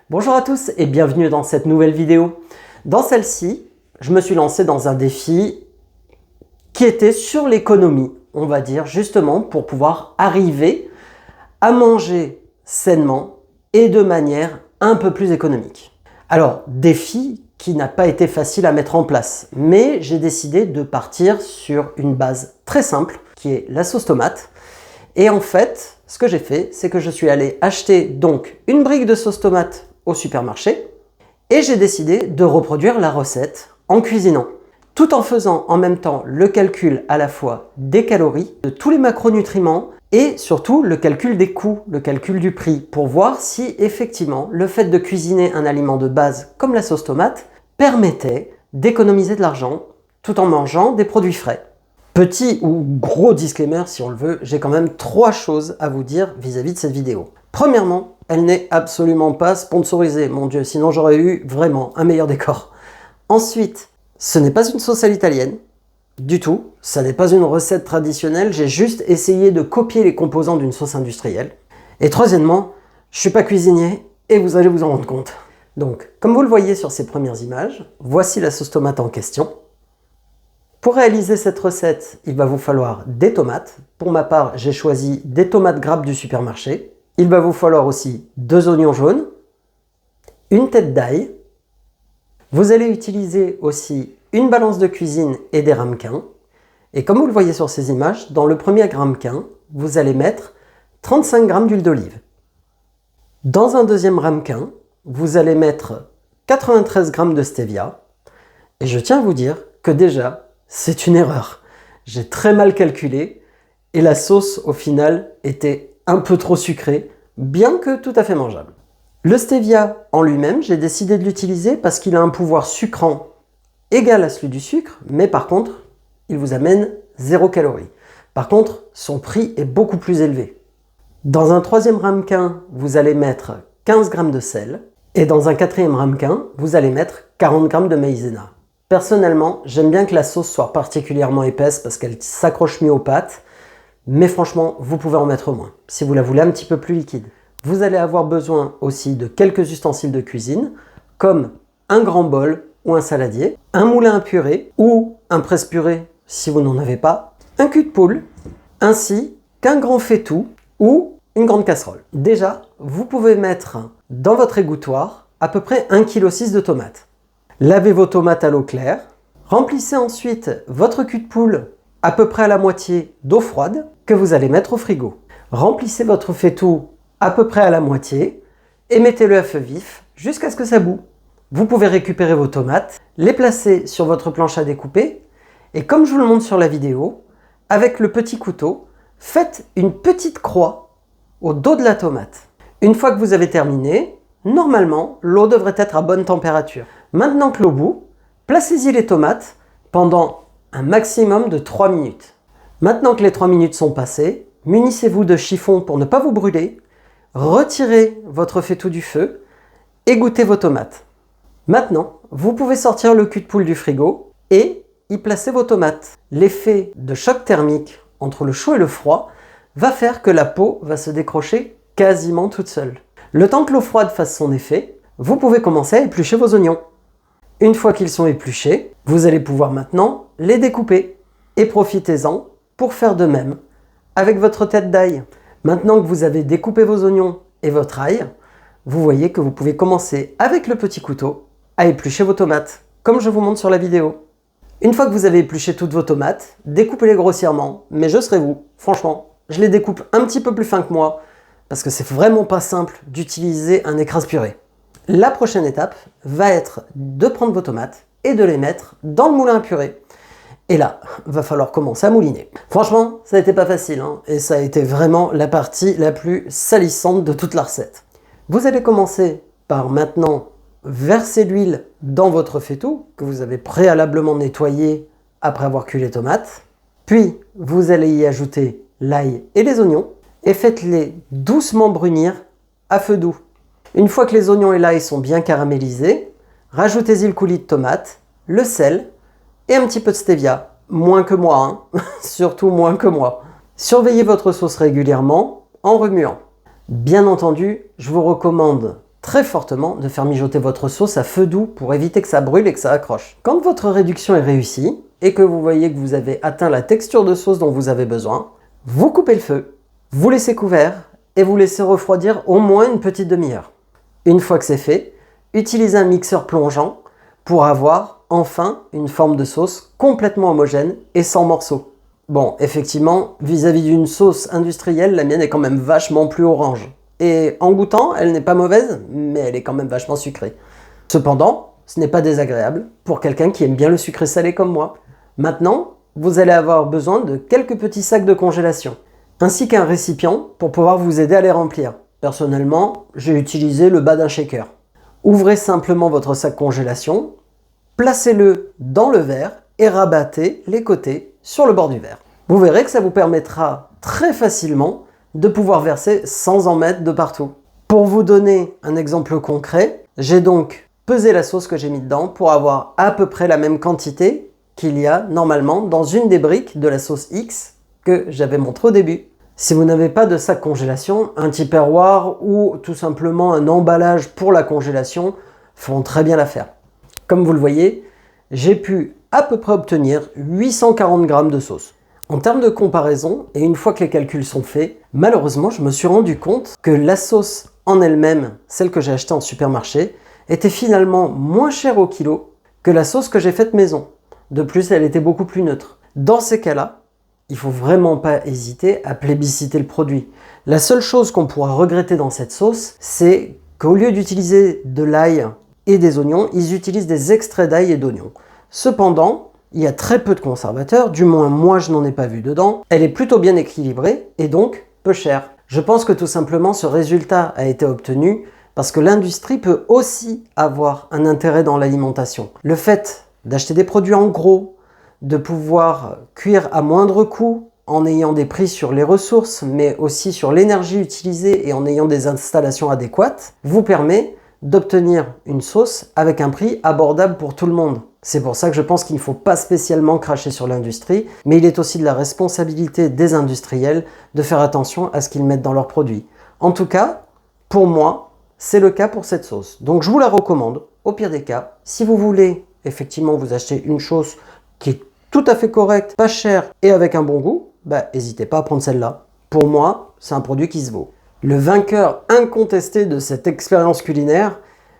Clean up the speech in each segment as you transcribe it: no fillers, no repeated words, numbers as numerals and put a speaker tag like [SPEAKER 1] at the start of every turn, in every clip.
[SPEAKER 1] Bonjour à tous et bienvenue dans cette nouvelle vidéo. Dans celle-ci, je me suis lancé dans un défi qui était sur l'économie, on va dire, justement pour pouvoir arriver à manger sainement et de manière un peu plus économique. Alors, défi qui n'a pas été facile à mettre en place, mais j'ai décidé de partir sur une base très simple qui est la sauce tomate. Et en fait, ce que j'ai fait, c'est que je suis allé acheter donc une brique de sauce tomate au supermarché et j'ai décidé de reproduire la recette en cuisinant, tout en faisant en même temps le calcul à la fois des calories, de tous les macronutriments et surtout le calcul des coûts, le calcul du prix, pour voir si effectivement le fait de cuisiner un aliment de base comme la sauce tomate permettait d'économiser de l'argent tout en mangeant des produits frais. Petit ou gros disclaimer si on le veut, j'ai quand même 3 choses à vous dire vis-à-vis de cette vidéo. Premièrement, elle n'est absolument pas sponsorisée, mon Dieu, sinon j'aurais eu vraiment un meilleur décor. Ensuite, ce n'est pas une sauce à l'italienne, du tout. Ça n'est pas une recette traditionnelle, j'ai juste essayé de copier les composants d'une sauce industrielle. Et troisièmement, je suis pas cuisinier et vous allez vous en rendre compte. Donc, comme vous le voyez sur ces premières images, voici la sauce tomate en question. Pour réaliser cette recette, il va vous falloir des tomates. Pour ma part, j'ai choisi des tomates grappes du supermarché. Il va vous falloir aussi 2 oignons jaunes, une tête d'ail. Vous allez utiliser aussi une balance de cuisine et des ramequins. Et comme vous le voyez sur ces images, dans le premier ramequin, vous allez mettre 35 g d'huile d'olive. Dans un deuxième ramequin, vous allez mettre 93 g de stevia. Et je tiens à vous dire que déjà, c'est une erreur. J'ai très mal calculé et la sauce au final était un peu trop sucrée, bien que tout à fait mangeable. Le stevia en lui-même, j'ai décidé de l'utiliser parce qu'il a un pouvoir sucrant égal à celui du sucre, mais par contre, il vous amène 0 calories. Par contre, son prix est beaucoup plus élevé. Dans un troisième ramequin, vous allez mettre 15 g de sel et dans un quatrième ramequin, vous allez mettre 40 g de maïzena. Personnellement, j'aime bien que la sauce soit particulièrement épaisse parce qu'elle s'accroche mieux aux pâtes, mais franchement, vous pouvez en mettre moins si vous la voulez un petit peu plus liquide. Vous allez avoir besoin aussi de quelques ustensiles de cuisine, comme un grand bol ou un saladier, un moulin à purée ou un presse-purée si vous n'en avez pas, un cul de poule, ainsi qu'un grand faitout ou une grande casserole. Déjà, vous pouvez mettre dans votre égouttoir à peu près 1,6 kg de tomates. Lavez vos tomates à l'eau claire, remplissez ensuite votre cul de poule à peu près à la moitié d'eau froide que vous allez mettre au frigo. Remplissez votre faitout à peu près à la moitié et mettez-le à feu vif jusqu'à ce que ça bout. Vous pouvez récupérer vos tomates, les placer sur votre planche à découper et comme je vous le montre sur la vidéo, avec le petit couteau, faites une petite croix au dos de la tomate. Une fois que vous avez terminé, normalement, l'eau devrait être à bonne température. Maintenant que l'eau bout, placez-y les tomates pendant un maximum de 3 minutes. Maintenant que les 3 minutes sont passées, munissez-vous de chiffon pour ne pas vous brûler, retirez votre faitout du feu et goûtez vos tomates. Maintenant, vous pouvez sortir le cul de poule du frigo et y placer vos tomates. L'effet de choc thermique entre le chaud et le froid va faire que la peau va se décrocher quasiment toute seule. Le temps que l'eau froide fasse son effet, vous pouvez commencer à éplucher vos oignons. Une fois qu'ils sont épluchés, vous allez pouvoir maintenant les découper et profitez-en pour faire de même avec votre tête d'ail. Maintenant que vous avez découpé vos oignons et votre ail, vous voyez que vous pouvez commencer avec le petit couteau à éplucher vos tomates, comme je vous montre sur la vidéo. Une fois que vous avez épluché toutes vos tomates, découpez-les grossièrement, mais je serai vous. Franchement, je les découpe un petit peu plus fin que moi, parce que c'est vraiment pas simple d'utiliser un écrase-purée. La prochaine étape va être de prendre vos tomates et de les mettre dans le moulin à purée. Et là, va falloir commencer à mouliner. Franchement, ça n'était pas facile, et ça a été vraiment la partie la plus salissante de toute la recette. Vous allez commencer par maintenant verser l'huile dans votre faitout, que vous avez préalablement nettoyé après avoir cuit les tomates. Puis, vous allez y ajouter l'ail et les oignons, et faites-les doucement brunir à feu doux. Une fois que les oignons et l'ail sont bien caramélisés, rajoutez-y le coulis de tomate, le sel et un petit peu de stevia. Moins que moi, surtout moins que moi. Surveillez votre sauce régulièrement en remuant. Bien entendu, je vous recommande très fortement de faire mijoter votre sauce à feu doux pour éviter que ça brûle et que ça accroche. Quand votre réduction est réussie et que vous voyez que vous avez atteint la texture de sauce dont vous avez besoin, vous coupez le feu, vous laissez couvert et vous laissez refroidir au moins une petite demi-heure. Une fois que c'est fait, utilisez un mixeur plongeant pour avoir enfin une forme de sauce complètement homogène et sans morceaux. Bon, effectivement, vis-à-vis d'une sauce industrielle, la mienne est quand même vachement plus orange. Et en goûtant, elle n'est pas mauvaise, mais elle est quand même vachement sucrée. Cependant, ce n'est pas désagréable pour quelqu'un qui aime bien le sucré salé comme moi. Maintenant, vous allez avoir besoin de quelques petits sacs de congélation, ainsi qu'un récipient pour pouvoir vous aider à les remplir. Personnellement, j'ai utilisé le bas d'un shaker. Ouvrez simplement votre sac congélation, placez-le dans le verre et rabattez les côtés sur le bord du verre. Vous verrez que ça vous permettra très facilement de pouvoir verser sans en mettre de partout. Pour vous donner un exemple concret, j'ai donc pesé la sauce que j'ai mis dedans pour avoir à peu près la même quantité qu'il y a normalement dans une des briques de la sauce X que j'avais montré au début. Si vous n'avez pas de sac congélation, un Tupperware ou tout simplement un emballage pour la congélation feront très bien l'affaire. Comme vous le voyez, j'ai pu à peu près obtenir 840 g de sauce. En termes de comparaison, et une fois que les calculs sont faits, malheureusement, je me suis rendu compte que la sauce en elle-même, celle que j'ai achetée en supermarché, était finalement moins chère au kilo que la sauce que j'ai faite maison. De plus, elle était beaucoup plus neutre. Dans ces cas-là, il ne faut vraiment pas hésiter à plébisciter le produit. La seule chose qu'on pourra regretter dans cette sauce, c'est qu'au lieu d'utiliser de l'ail et des oignons, ils utilisent des extraits d'ail et d'oignons. Cependant, il y a très peu de conservateurs, du moins moi je n'en ai pas vu dedans. Elle est plutôt bien équilibrée et donc peu chère. Je pense que tout simplement ce résultat a été obtenu parce que l'industrie peut aussi avoir un intérêt dans l'alimentation. Le fait d'acheter des produits en gros, de pouvoir cuire à moindre coût en ayant des prix sur les ressources mais aussi sur l'énergie utilisée et en ayant des installations adéquates, vous permet d'obtenir une sauce avec un prix abordable pour tout le monde. C'est pour ça que je pense qu'il ne faut pas spécialement cracher sur l'industrie, mais il est aussi de la responsabilité des industriels de faire attention à ce qu'ils mettent dans leurs produits. En tout cas, pour moi, c'est le cas pour cette sauce. Donc je vous la recommande, au pire des cas. Si vous voulez effectivement vous acheter une chose qui est tout à fait correcte, pas chère et avec un bon goût, n'hésitez pas à prendre celle-là. Pour moi, c'est un produit qui se vaut. Le vainqueur incontesté de cette expérience culinaire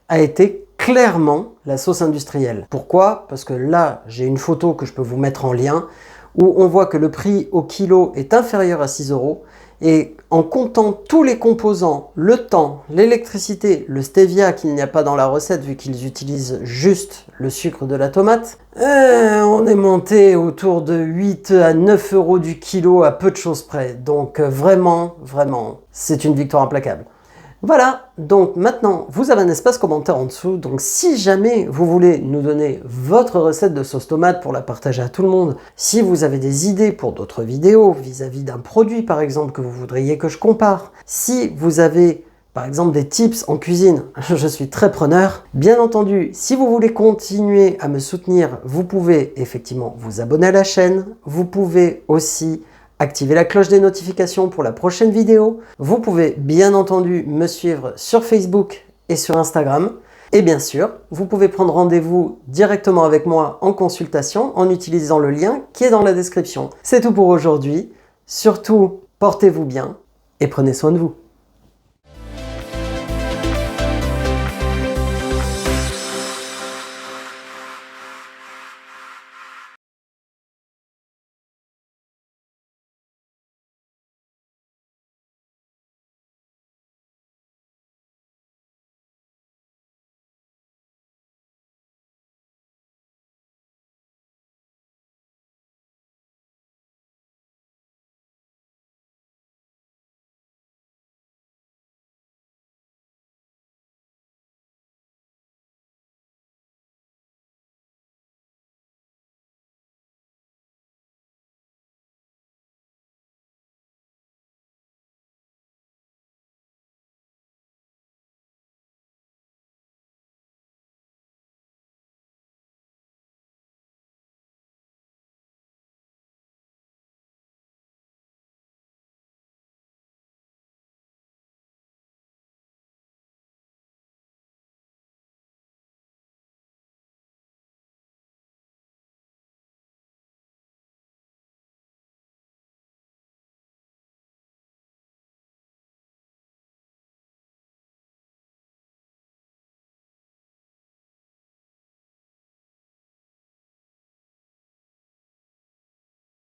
[SPEAKER 1] a été clairement la sauce industrielle. Pourquoi? Parce que là, j'ai une photo que je peux vous mettre en lien où on voit que le prix au kilo est inférieur à 6 € et en comptant tous les composants, le temps, l'électricité, le stevia qu'il n'y a pas dans la recette vu qu'ils utilisent juste le sucre de la tomate, on est monté autour de 8 à 9 € du kilo à peu de choses près. Donc vraiment, c'est une victoire implacable. Voilà, donc maintenant vous avez un espace commentaire en dessous, donc si jamais vous voulez nous donner votre recette de sauce tomate pour la partager à tout le monde, si vous avez des idées pour d'autres vidéos vis-à-vis d'un produit par exemple que vous voudriez que je compare, si vous avez par exemple des tips en cuisine, je suis très preneur. Bien entendu, si vous voulez continuer à me soutenir, vous pouvez effectivement vous abonner à la chaîne, vous pouvez aussi activez la cloche des notifications pour la prochaine vidéo. Vous pouvez bien entendu me suivre sur Facebook et sur Instagram. Et bien sûr, vous pouvez prendre rendez-vous directement avec moi en consultation en utilisant le lien qui est dans la description. C'est tout pour aujourd'hui. Surtout, portez-vous bien et prenez soin de vous.